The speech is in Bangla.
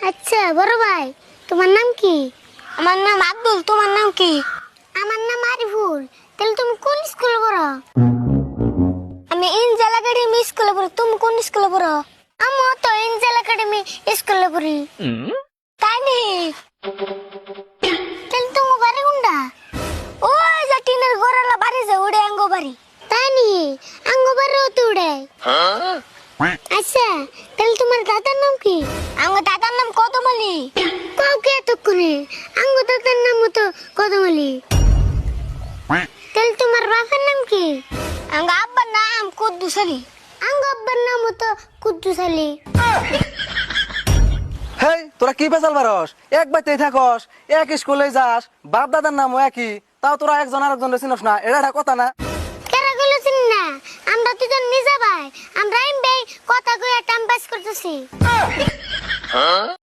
আচ্ছা বড় ভাই, তোমার নাম কি? আমার নাম আব্দুল, তোমার নাম কি? আমার নাম আরিফুল। তাহলে তুমি কোন স্কুলে পড়ো? আমি এঞ্জেল একাডেমি স্কুলে পড়ি। তুমি কোন স্কুলে পড়ো? আমিও তো এঞ্জেল একাডেমি স্কুলে পড়ি। তাই নি? তাহলে তোমার বাড়ি কোনটা? ওই যে টিনের ঘরের বাড়ি যে ওড়ে আঙ্গো বাড়ি। তাই নি, আঙ্গ বাড়িও তো উড়ে। আচ্ছা, তাহলে তোমার দাদার নাম কি? আঙ্গো দাদার নাম কদমালি। কাউকে এতক্ষণে আঙ্গ দাদার নাম তো কদমালি। তাহলে তোমার বাপের নাম কি? আঙ্গো আব্বার নাম কুদ্দুস আলী। আঙ্গ আব্বার নাম তো কুদ্দুস আলী। হেই, তোরা কি বেজাল বারস? এক বাড়িতেই থাকস, এক স্কুলে যাস, বাপ দাদার নামও একই, তাও তোরা একজন আরেকজনের চিনস না, এটা একটা কথা না? কেরা গুলো চিনি না, আমরা দুজন নিজে ভাই। আমরা এমনি কথা কইয়া টাইম পাস করতেছি।